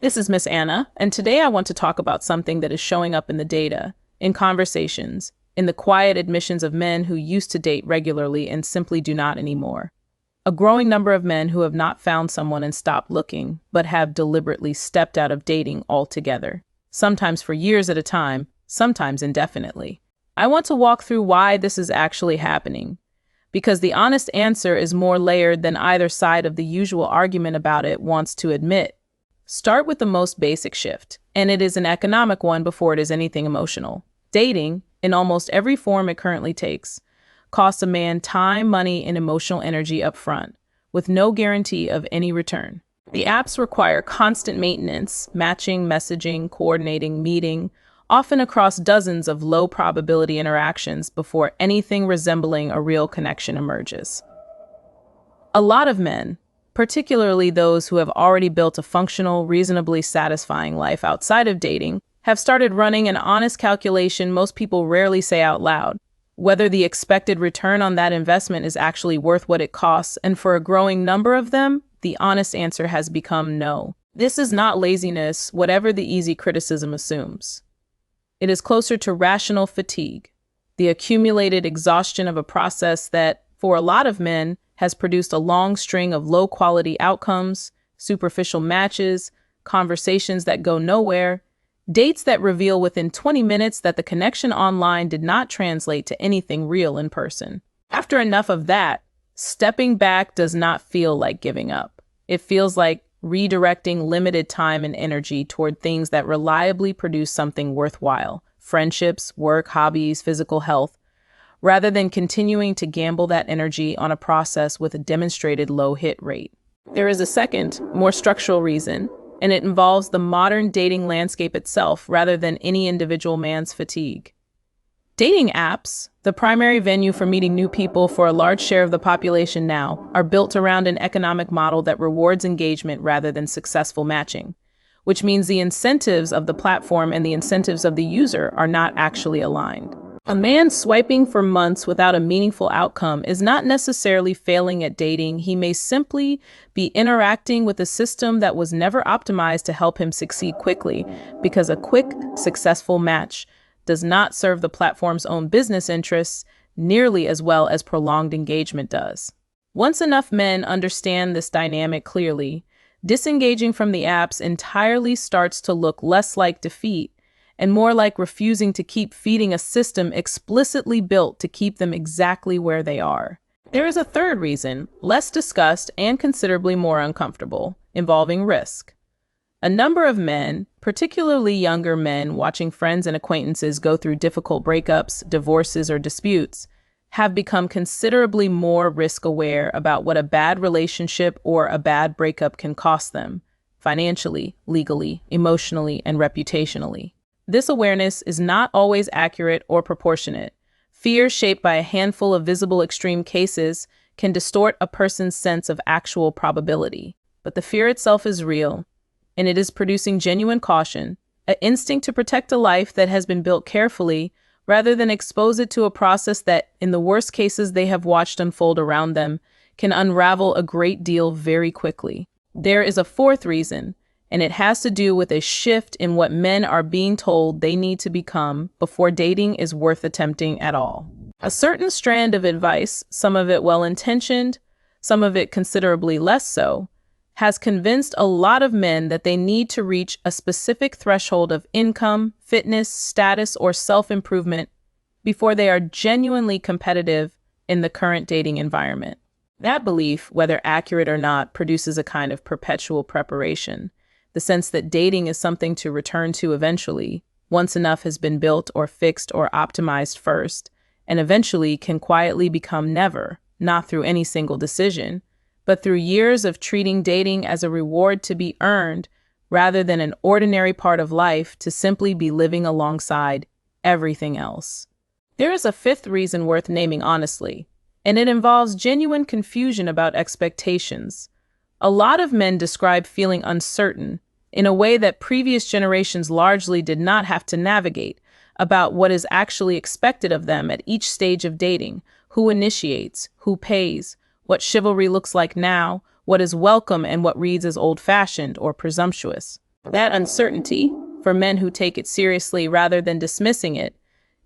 This is Miss Anna, and today I want to talk about something that is showing up in the data, in conversations, in the quiet admissions of men who used to date regularly and simply do not anymore. A growing number of men who have not found someone and stopped looking, but have deliberately stepped out of dating altogether, sometimes for years at a time, sometimes indefinitely. I want to walk through why this is actually happening, because the honest answer is more layered than either side of the usual argument about it wants to admit. Start with the most basic shift, and it is an economic one before it is anything emotional. Dating, in almost every form it currently takes, costs a man time, money, and emotional energy up front, with no guarantee of any return. The apps require constant maintenance, matching, messaging, coordinating, meeting, often across dozens of low-probability interactions before anything resembling a real connection emerges. A lot of men, particularly those who have already built a functional, reasonably satisfying life outside of dating, have started running an honest calculation most people rarely say out loud, whether the expected return on that investment is actually worth what it costs, and for a growing number of them, the honest answer has become no. This is not laziness, whatever the easy criticism assumes. It is closer to rational fatigue, the accumulated exhaustion of a process that, for a lot of men, has produced a long string of low-quality outcomes, superficial matches, conversations that go nowhere, dates that reveal within 20 minutes that the connection online did not translate to anything real in person. After enough of that, stepping back does not feel like giving up. It feels like redirecting limited time and energy toward things that reliably produce something worthwhile: friendships, work, hobbies, physical health, rather than continuing to gamble that energy on a process with a demonstrated low hit rate. There is a second, more structural reason, and it involves the modern dating landscape itself rather than any individual man's fatigue. Dating apps, the primary venue for meeting new people for a large share of the population now, are built around an economic model that rewards engagement rather than successful matching, which means the incentives of the platform and the incentives of the user are not actually aligned. A man swiping for months without a meaningful outcome is not necessarily failing at dating. He may simply be interacting with a system that was never optimized to help him succeed quickly, because a quick, successful match does not serve the platform's own business interests nearly as well as prolonged engagement does. Once enough men understand this dynamic clearly, disengaging from the apps entirely starts to look less like defeat and more like refusing to keep feeding a system explicitly built to keep them exactly where they are. There is a third reason, less discussed and considerably more uncomfortable, involving risk. A number of men, particularly younger men watching friends and acquaintances go through difficult breakups, divorces, or disputes, have become considerably more risk-aware about what a bad relationship or a bad breakup can cost them, financially, legally, emotionally, and reputationally. This awareness is not always accurate or proportionate. Fear shaped by a handful of visible extreme cases can distort a person's sense of actual probability. But the fear itself is real, and it is producing genuine caution, an instinct to protect a life that has been built carefully, rather than expose it to a process that, in the worst cases they have watched unfold around them, can unravel a great deal very quickly. There is a fourth reason, and it has to do with a shift in what men are being told they need to become before dating is worth attempting at all. A certain strand of advice, some of it well-intentioned, some of it considerably less so, has convinced a lot of men that they need to reach a specific threshold of income, fitness, status, or self-improvement before they are genuinely competitive in the current dating environment. That belief, whether accurate or not, produces a kind of perpetual preparation. The sense that dating is something to return to eventually, once enough has been built or fixed or optimized first, and eventually can quietly become never, not through any single decision, but through years of treating dating as a reward to be earned rather than an ordinary part of life to simply be living alongside everything else. There is a fifth reason worth naming honestly, and it involves genuine confusion about expectations. A lot of men describe feeling uncertain in a way that previous generations largely did not have to navigate about what is actually expected of them at each stage of dating, who initiates, who pays, what chivalry looks like now, what is welcome and what reads as old-fashioned or presumptuous. That uncertainty, for men who take it seriously rather than dismissing it,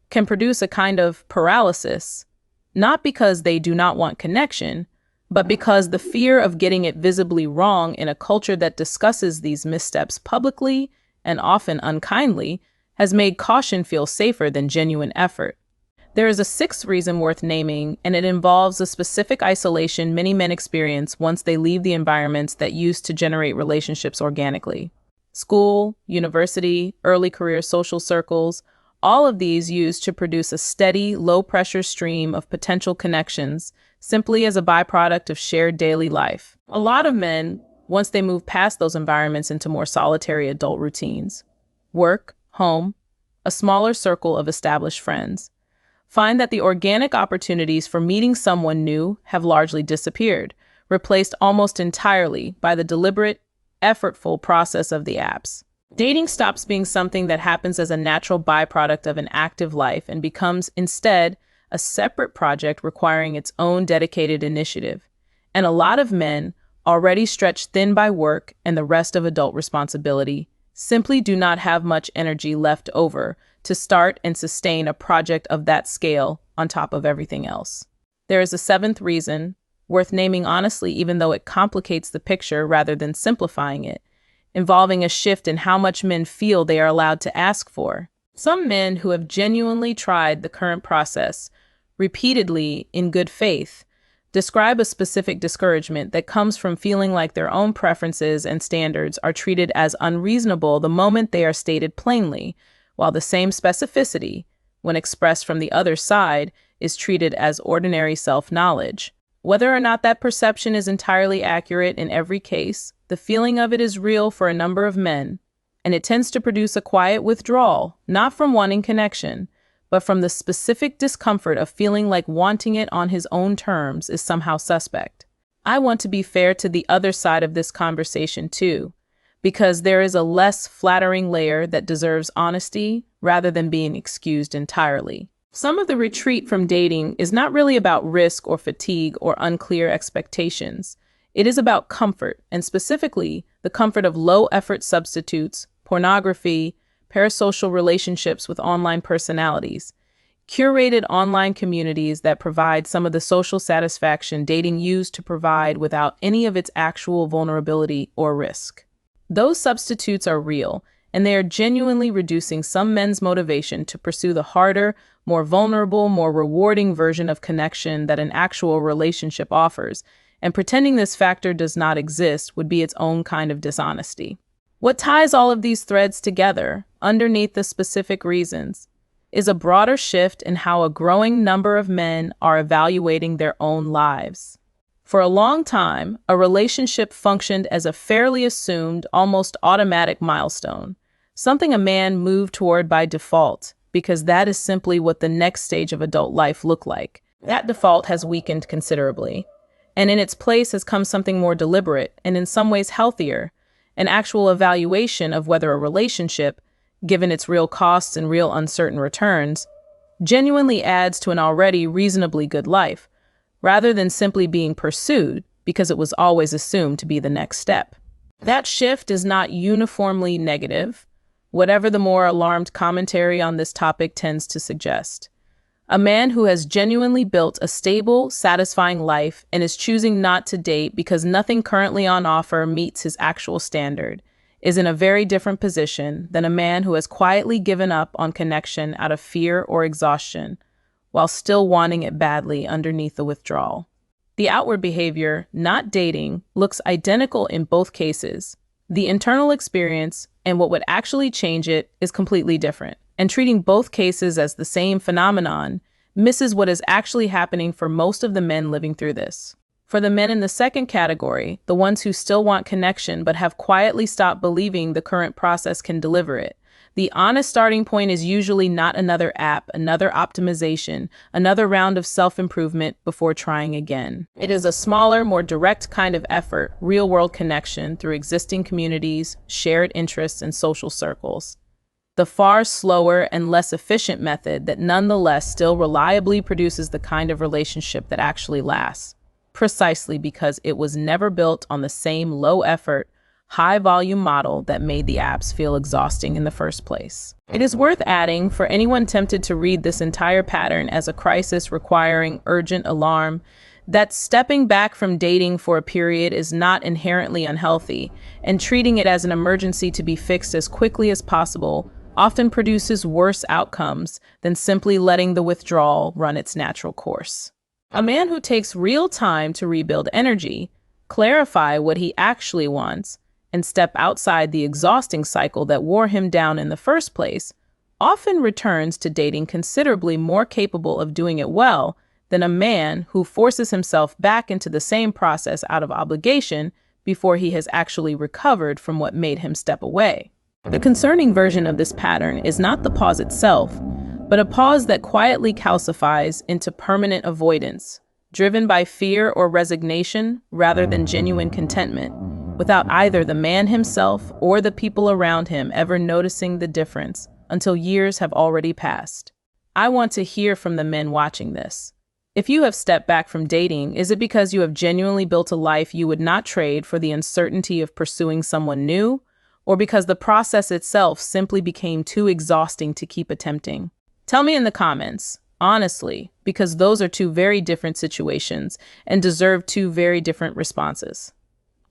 can produce a kind of paralysis, not because they do not want connection, but because the fear of getting it visibly wrong in a culture that discusses these missteps publicly and often unkindly has made caution feel safer than genuine effort. There is a sixth reason worth naming, and it involves a specific isolation many men experience once they leave the environments that used to generate relationships organically. School, university, early career social circles, all of these used to produce a steady, low-pressure stream of potential connections simply as a byproduct of shared daily life. A lot of men, once they move past those environments into more solitary adult routines, work, home, a smaller circle of established friends, find that the organic opportunities for meeting someone new have largely disappeared, replaced almost entirely by the deliberate, effortful process of the apps. Dating stops being something that happens as a natural byproduct of an active life and becomes instead a separate project requiring its own dedicated initiative. And a lot of men, already stretched thin by work and the rest of adult responsibility, simply do not have much energy left over to start and sustain a project of that scale on top of everything else. There is a seventh reason, worth naming honestly even though it complicates the picture rather than simplifying it, involving a shift in how much men feel they are allowed to ask for. Some men who have genuinely tried the current process repeatedly in good faith describe a specific discouragement that comes from feeling like their own preferences and standards are treated as unreasonable the moment they are stated plainly, while the same specificity, when expressed from the other side, is treated as ordinary self-knowledge. Whether or not that perception is entirely accurate in every case, the feeling of it is real for a number of men, and it tends to produce a quiet withdrawal, not from wanting connection, but from the specific discomfort of feeling like wanting it on his own terms is somehow suspect. I want to be fair to the other side of this conversation too, because there is a less flattering layer that deserves honesty rather than being excused entirely. Some of the retreat from dating is not really about risk or fatigue or unclear expectations. It is about comfort, and specifically the comfort of low-effort substitutes, pornography, parasocial relationships with online personalities, curated online communities that provide some of the social satisfaction dating used to provide without any of its actual vulnerability or risk. Those substitutes are real, and they are genuinely reducing some men's motivation to pursue the harder, more vulnerable, more rewarding version of connection that an actual relationship offers, and pretending this factor does not exist would be its own kind of dishonesty. What ties all of these threads together, underneath the specific reasons, is a broader shift in how a growing number of men are evaluating their own lives. For a long time, a relationship functioned as a fairly assumed, almost automatic milestone, something a man moved toward by default, because that is simply what the next stage of adult life looked like. That default has weakened considerably, and in its place has come something more deliberate and in some ways healthier, an actual evaluation of whether a relationship, given its real costs and real uncertain returns, genuinely adds to an already reasonably good life, rather than simply being pursued because it was always assumed to be the next step. That shift is not uniformly negative, whatever the more alarmed commentary on this topic tends to suggest. A man who has genuinely built a stable, satisfying life and is choosing not to date because nothing currently on offer meets his actual standard is in a very different position than a man who has quietly given up on connection out of fear or exhaustion, while still wanting it badly underneath the withdrawal. The outward behavior, not dating, looks identical in both cases. The internal experience and what would actually change it is completely different, and treating both cases as the same phenomenon misses what is actually happening for most of the men living through this. For the men in the second category, the ones who still want connection but have quietly stopped believing the current process can deliver it, the honest starting point is usually not another app, another optimization, another round of self-improvement before trying again. It is a smaller, more direct kind of effort, real-world connection through existing communities, shared interests, and social circles. The far slower and less efficient method that nonetheless still reliably produces the kind of relationship that actually lasts, precisely because it was never built on the same low-effort, high-volume model that made the apps feel exhausting in the first place. It is worth adding, for anyone tempted to read this entire pattern as a crisis requiring urgent alarm, that stepping back from dating for a period is not inherently unhealthy, and treating it as an emergency to be fixed as quickly as possible often produces worse outcomes than simply letting the withdrawal run its natural course. A man who takes real time to rebuild energy, clarify what he actually wants, and step outside the exhausting cycle that wore him down in the first place, often returns to dating considerably more capable of doing it well than a man who forces himself back into the same process out of obligation before he has actually recovered from what made him step away. The concerning version of this pattern is not the pause itself, but a pause that quietly calcifies into permanent avoidance, driven by fear or resignation rather than genuine contentment, without either the man himself or the people around him ever noticing the difference until years have already passed. I want to hear from the men watching this. If you have stepped back from dating, is it because you have genuinely built a life you would not trade for the uncertainty of pursuing someone new, or because the process itself simply became too exhausting to keep attempting? Tell me in the comments, honestly, because those are two very different situations and deserve two very different responses.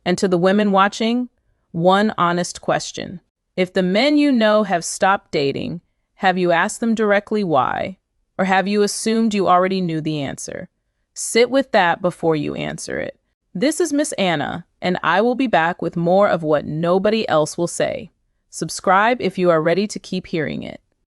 And to the women watching, one honest question. If the men you know have stopped dating, have you asked them directly why? Or have you assumed you already knew the answer? Sit with that before you answer it. This is Miss Anna, and I will be back with more of what nobody else will say. Subscribe if you are ready to keep hearing it.